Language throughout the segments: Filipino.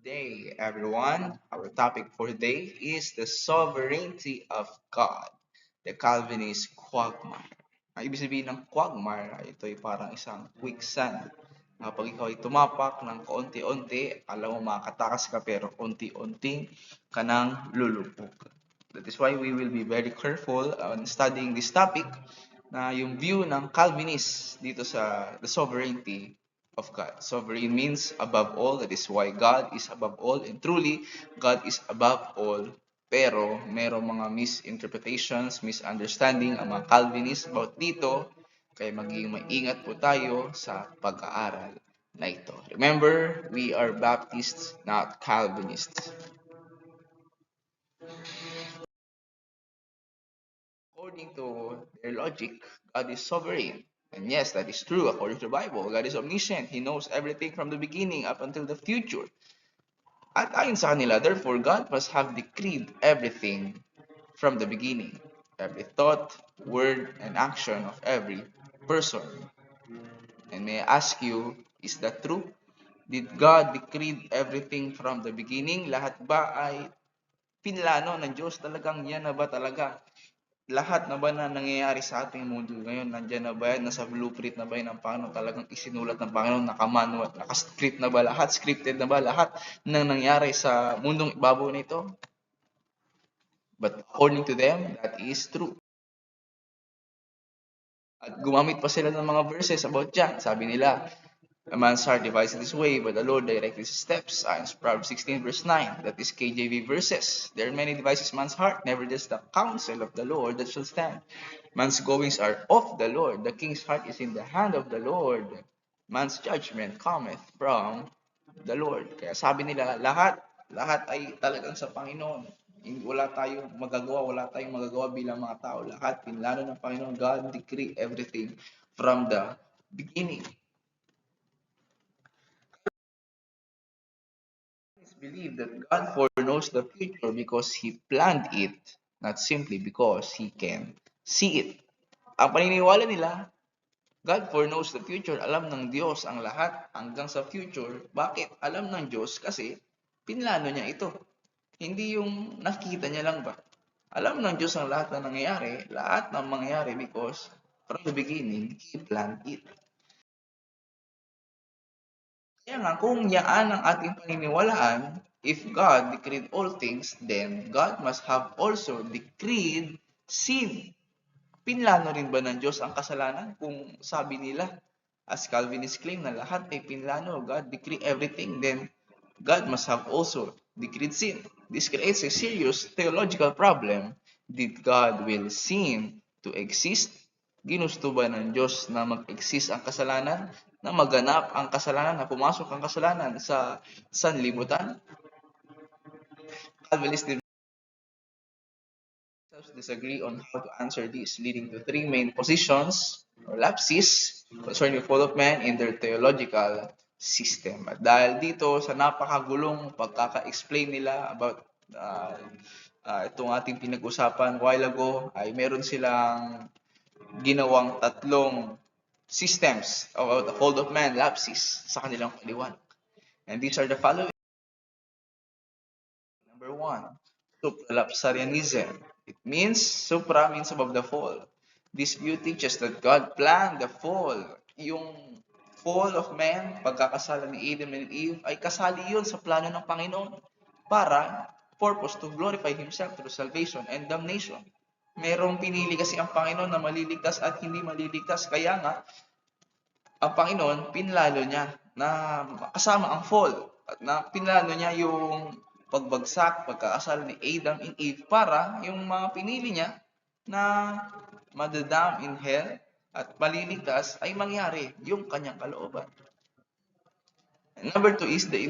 Day, everyone. Our topic for today is the sovereignty of God, the Calvinist quagmire. Ang ibig sabihin ng quagmire, ito ay parang isang quicksand. Kapag ikaw ay tumapak ng kaunti-unti, alam mo makakatakas ka pero unti-unti ka nang lulupok. That is why we will be very careful on studying this topic na yung view ng Calvinist dito sa the sovereignty of God. Sovereign means above all. That is why God is above all. And truly, God is above all. Pero merong mga misinterpretations, misunderstanding ang mga Calvinists about dito. Kaya magiging maingat po tayo sa pag-aaral na ito. Remember, we are Baptists, not Calvinists. According to their logic, God is sovereign. And yes, that is true according to the Bible. God is omniscient. He knows everything from the beginning up until the future. At ayon sa kanila, therefore, God must have decreed everything from the beginning. Every thought, word, and action of every person. And may I ask you, is that true? Did God decree everything from the beginning? Lahat ba ay pinlano ng Diyos? Talagang yan na ba talaga? Lahat na ba na nangyayari sa ating mundo ngayon, nandiyan na ba yan, nasa blueprint na ba yan ng Panginoon, talagang isinulat ng Panginoon, nakamanual, nakascript na ba lahat, scripted na ba lahat ng nangyari sa mundong ibabaw nito? But according to them, that is true. At gumamit pa sila ng mga verses about dyan. Sabi nila, a man's heart divides in this way, but the Lord directs his steps. Proverbs 16 verse 9. That is KJV verses. There are many devices man's heart, never just the counsel of the Lord that shall stand. Man's goings are of the Lord. The king's heart is in the hand of the Lord. Man's judgment cometh from the Lord. Kaya sabi nila, lahat ay talagang sa Panginoon. Wala tayong magagawa bilang mga tao. Lahat, pinlano ng Panginoon. God decree everything from the beginning. Believe that God foreknows the future because He planned it, not simply because He can see it. Ang paniniwala nila, God foreknows the future. Alam ng Diyos ang lahat hanggang sa future. Bakit? Alam ng Diyos kasi pinlano niya ito. Hindi yung nakikita niya lang ba. Alam ng Diyos ang lahat na nangyayari, lahat ng mangyayari because from the beginning, He planned it. Kaya nga, kung yaan ang ating paniniwalaan, if God decreed all things, then God must have also decreed sin. Pinlano rin ba ng Diyos ang kasalanan? Kung sabi nila, as Calvinist claim na lahat ay pinlano, God decree everything, then God must have also decreed sin. This creates a serious theological problem. Did God will sin to exist? Ginusto ba ng Diyos na mag-exist ang kasalanan? Na maganap ang kasalanan, na pumasok ang kasalanan sa sanlibutan? Calvinists disagree on how to answer this, leading to three main positions or lapses concerning the fall of man in their theological system. At dahil dito sa napakagulong pagkaka-explain nila about itong ating pinag-usapan while ago, ay meron silang ginawang tatlong systems about the fall of man, lapses, sa kanilang paliwanag. And these are the following. Number one, supralapsarianism. It means, supra means above the fall. This view teaches that God planned the fall. Yung fall of man, pagkakasala ni Adam and Eve, ay kasali yun sa plano ng Panginoon para purpose to glorify Himself through salvation and damnation. Merong pinili kasi ang Panginoon na maliligtas at hindi maliligtas. Kaya nga, ang Panginoon, pinlano niya na kasama ang fall. At na pinlano niya yung pagbagsak, pagkakasala ni Adam and Eve para yung mga pinili niya na madadam in hell at maliligtas ay mangyari yung kanyang kalooban. And number two is the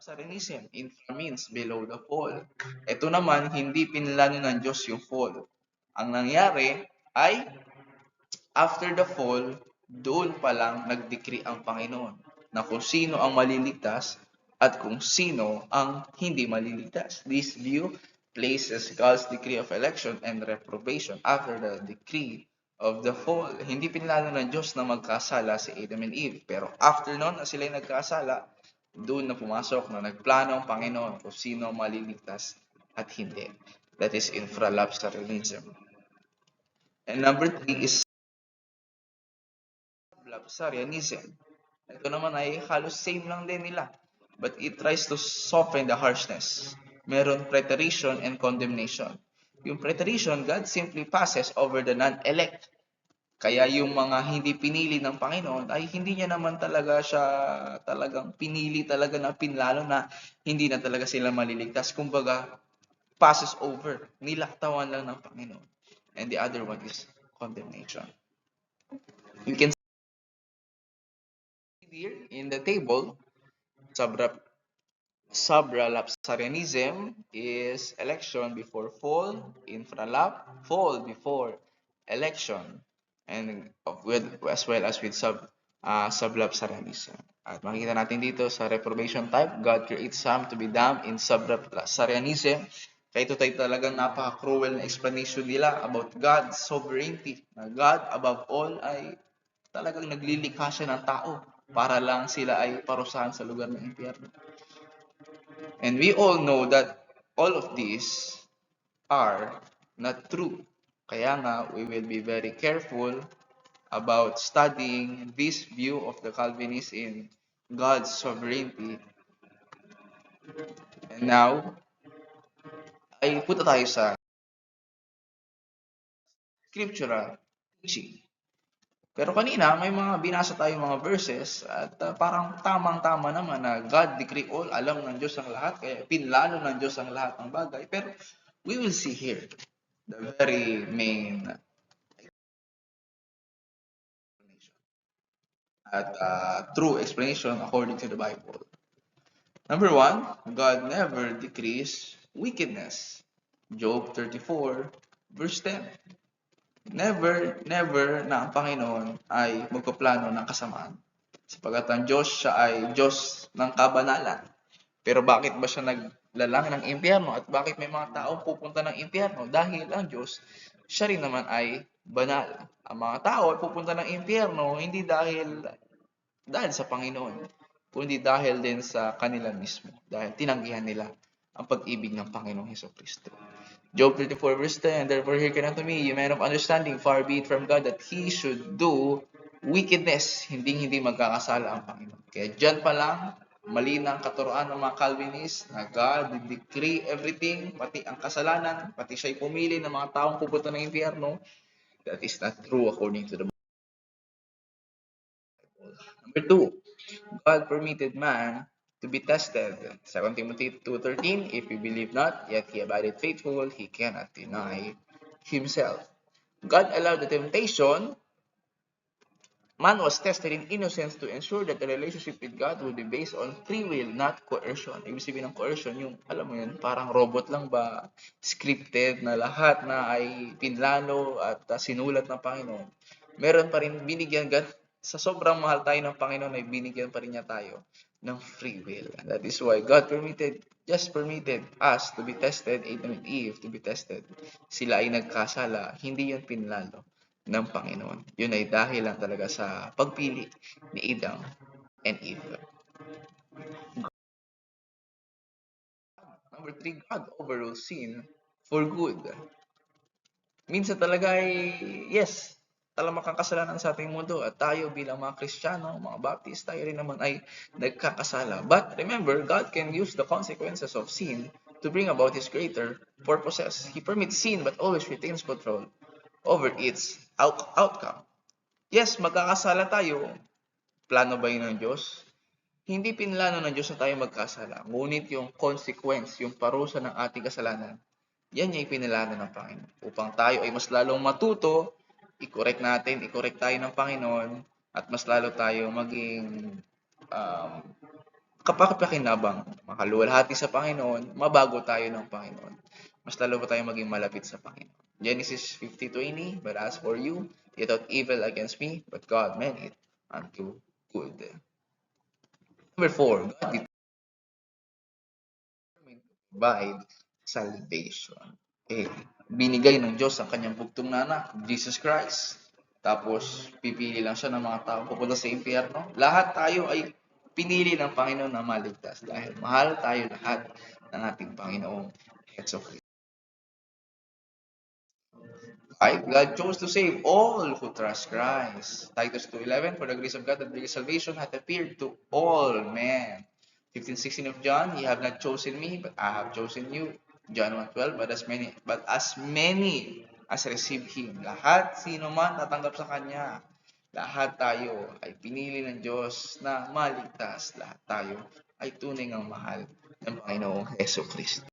infrapsarianism. Infra means below the fall. Ito naman, hindi pinlano ng Diyos yung fall. Ang nangyari ay after the fall, doon pa lang nag-decree ang Panginoon na kung sino ang maliligtas at kung sino ang hindi maliligtas. This view places God's decree of election and reprobation after the decree of the fall. Hindi pinlano ng Diyos na magkasala si Adam and Eve. Pero after noon na sila nagkasala, Doon na pumasok na nagplano ang Panginoon kung sino ang maliligtas at hindi. That is infralapsarianism. And number 3 is sublapsarianism. Ito naman ay halos same lang din nila. But it tries to soften the harshness. Meron preterition and condemnation. Yung preterition, God simply passes over the non-elect. Kaya yung mga hindi pinili ng Panginoon ay hindi niya naman talaga siya talagang pinili talaga na pinlalo na hindi na talaga sila maliligtas. Kumbaga, passes over. Nilaktawan lang ng Panginoon. And the other one is condemnation. You can see here in the table, supralapsarianism is election before fall, infralap, fall before election, and as well as with sublapsarianism. At makikita natin dito sa reprobation type, God creates some to be damned in sublapsarianism. Kaya ito tayo talagang napaka-cruel na explanation nila about God's sovereignty. Na God above all ay talagang naglilikha siya ng tao para lang sila ay parusahan sa lugar ng impyerno. And we all know that all of these are not true. Kaya nga, we will be very careful about studying this view of the Calvinists in God's sovereignty. And now, ay punta tayo sa scriptural teaching. Pero kanina, may mga binasa tayong mga verses at parang tamang-tama naman na God decree all, alam ng Diyos ang lahat, kaya pinlano ng Diyos ang lahat ng bagay. Pero we will see here the very main at true explanation according to the Bible. Number 1, God never decrees wickedness. Job 34, verse 10. Never na ang Panginoon ay magpaplano ng kasamaan. Sapagat ang Diyos, siya ay Diyos ng kabanalan. Pero bakit ba siya naglalang ng impyerno? At bakit may mga taong pupunta ng impyerno? Dahil ang Diyos, siya rin naman ay banal. Ang mga tao ay pupunta ng impyerno hindi dahil sa Panginoon, kundi dahil din sa kanila mismo. Dahil tinanggihan nila ang pag-ibig ng Panginoong Hesukristo. Job 34 verse 10, therefore hearken unto me, you man of understanding, far be it from God that He should do wickedness. Hindi magkakasala ang Panginoon. Kaya dyan pa lang, mali na ang katuroan ng mga Calvinists na God decree everything, pati ang kasalanan, pati siya'y pumili ng mga taong pupunta ng impyerno. That is not true according to the Bible. Number 2, God permitted man to be tested. 2 Timothy 2:13, if you believe not, yet he abideth faithful, he cannot deny himself. God allowed the temptation. Man was tested in innocence to ensure that the relationship with God would be based on free will, not coercion. Ibig sabihin ng coercion, yung, alam mo yun, parang robot lang ba, scripted na lahat na ay pinlano at sinulat ng Panginoon. Meron pa rin binigyan, sa sobrang mahal tayo ng Panginoon ay binigyan pa rin niya tayo ng free will. And that is why God permitted us to be tested, Adam and Eve to be tested. Sila ay nagkasala, hindi yun pinlano ng Panginoon. Yun ay dahil lang talaga sa pagpili ni Adam and Eve. Number 3, God overrules sin for good. Minsan talaga ay, yes, talagang makakasalanan sa ating mundo at tayo bilang mga Kristiyano, mga Baptist, tayo rin naman ay nagkakasala. But remember, God can use the consequences of sin to bring about His greater purposes. He permits sin but always retains control over its outcome. Yes, magkakasala tayo. Plano ba yun ng Diyos? Hindi pinlano ng Diyos na tayo magkasala. Ngunit yung consequence, yung parusa ng ating kasalanan, yan yung ipinalano ng Panginoon. Upang tayo ay mas lalong matuto, i-correct tayo ng Panginoon, at mas lalo tayo maging kapaki-pakinabang, makaluwalhati sa Panginoon, mabago tayo ng Panginoon. Mas lalo pa tayo maging malapit sa Panginoon. Genesis 50:20, but as for you, you thought evil against me, but God meant it unto good. Number 4, God determined to provide salvation. Binigay ng Diyos ang kanyang bugtong na anak, Jesus Christ. Tapos, pipili lang siya ng mga tao pupunta sa impyerno. Lahat tayo ay pinili ng Panginoon na maligtas dahil mahal tayo lahat ng ating Panginoong Heso Kristo. Right? God chose to save all who trust Christ. Titus 2:11, for the grace of God that brings salvation hath appeared to all men. 15:16 of John, ye have not chosen me, but I have chosen you. John 1:12, but as many as receive him. Lahat, sino man tatanggap sa kanya. Lahat tayo ay pinili ng Diyos na maligtas. Lahat tayo ay tunay ngang mahal ng Panginoong Heso Kristo.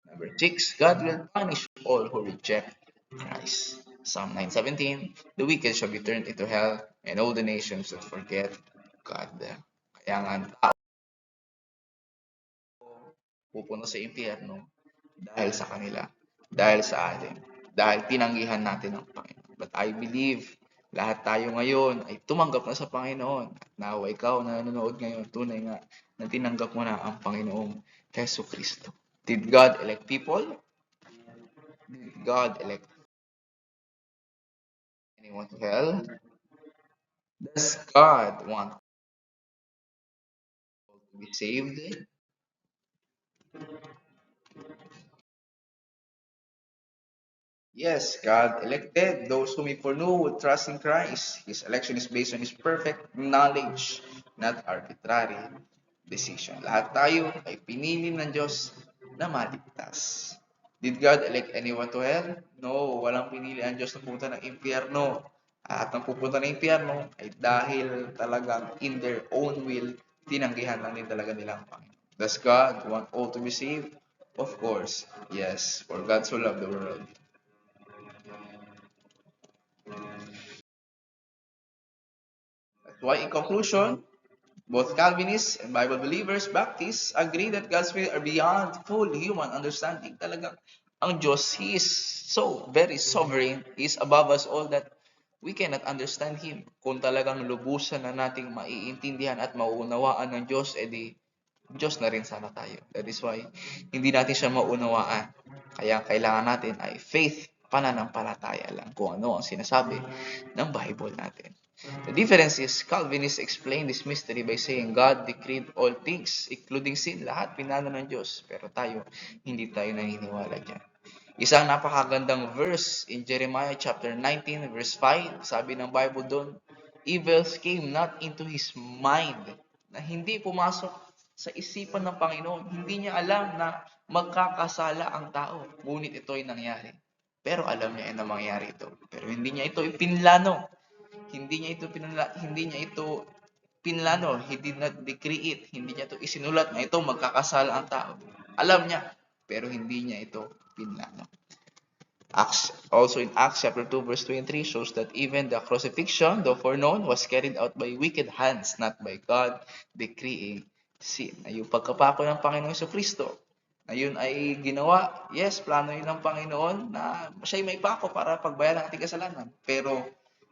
Number 6, God will punish all who reject Christ. Psalm 9:17, the wicked shall be turned into hell, and all the nations that forget God. Kaya nga ang tao pupunta sa impyerno dahil sa kanila, dahil sa atin, dahil tinanggihan natin ang Panginoon. But I believe lahat tayo ngayon ay tumanggap na sa Panginoon. At nawa ikaw na nanonood ngayon, tunay nga na tinanggap mo na ang Panginoong Heso Kristo. Did God elect people? Did God elect anyone to hell? Does God want to be saved? Yes, God elected those whom He foreknew would trust in Christ. His election is based on His perfect knowledge, not arbitrary decision. Lahat tayo ay pinili ng Diyos na maligtas. Did God elect anyone to hell? No, walang pinili ang Diyos na pupunta ng impyerno. At ang pupunta ng impyerno ay dahil talagang in their own will, tinanggihan lang din talaga nilang Panginoon. Does God want all to be saved? Of course, yes. For God so loved the world. That's why, in conclusion, both Calvinists and Bible believers, Baptists, agree that God's will are beyond full human understanding. Talagang ang Diyos, He is so very sovereign. He is above us all that we cannot understand Him. Kung talagang lubusan na nating maiintindihan at mauunawaan ng Diyos, edi Diyos na rin sana tayo. That is why hindi natin siya maunawaan. Kaya kailangan natin ay faith, pananampalataya lang kung ano ang sinasabi ng Bible natin. The difference is Calvinists explain this mystery by saying God decreed all things, including sin. Lahat pinano ng Diyos. Pero tayo, hindi tayo naniniwala dyan. Isang napakagandang verse in Jeremiah chapter 19 verse 5. Sabi ng Bible doon, evils came not into his mind. Na hindi pumasok sa isipan ng Panginoon. Hindi niya alam na magkakasala ang tao. Ngunit ito'y nangyari. Pero alam niya na mangyari ito. Pero hindi niya ito ipinlano. Hindi niya ito pinlano. He did not decree it. Hindi niya ito isinulat na ito magkakasala ang tao. Alam niya, pero hindi niya ito pinlano. Also in Acts chapter 2 verse 23 shows that even the crucifixion, though foreknown, was carried out by wicked hands, not by God decreeing sin. Na yung pagkapako ng Panginoong Kristo, na yun ay ginawa, yes, plano yun ng Panginoon na siya'y may pako para pagbayaran ang ating kasalanan. Pero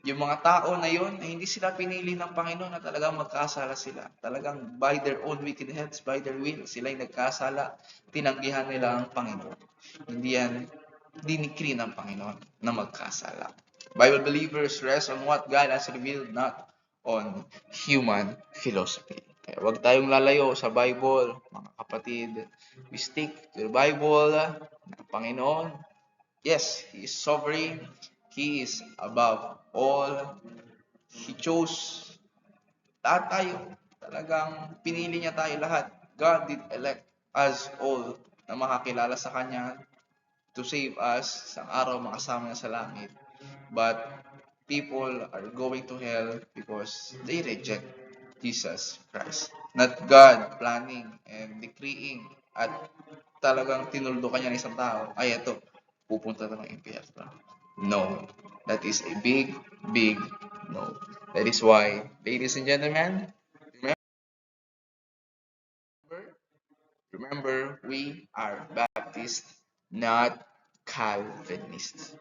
yung mga tao na yun, ay hindi sila pinili ng Panginoon na talagang magkasala sila. Talagang by their own wicked heads, by their will, sila'y nagkasala, tinanggihan nila ang Panginoon. Hindi yan dinikri ng Panginoon na magkasala. Bible believers rest on what God has revealed, not on human philosophy. Kaya huwag tayong lalayo sa Bible, mga kapatid. We stick to the Bible ng Panginoon. Yes, He is sovereign. He is above all. He chose lahat tayo. Talagang pinili niya tayo lahat. God did elect us all na makakilala sa Kanya to save us sa araw makasama niya sa langit. But people are going to hell because they reject Jesus Christ. Not God planning and decreeing at talagang tinuldo kanya ng isang tao, ay ito, pupunta na ng impyerno. No. That is a big, big no. That is why, ladies and gentlemen, remember we are Baptist, not Calvinist.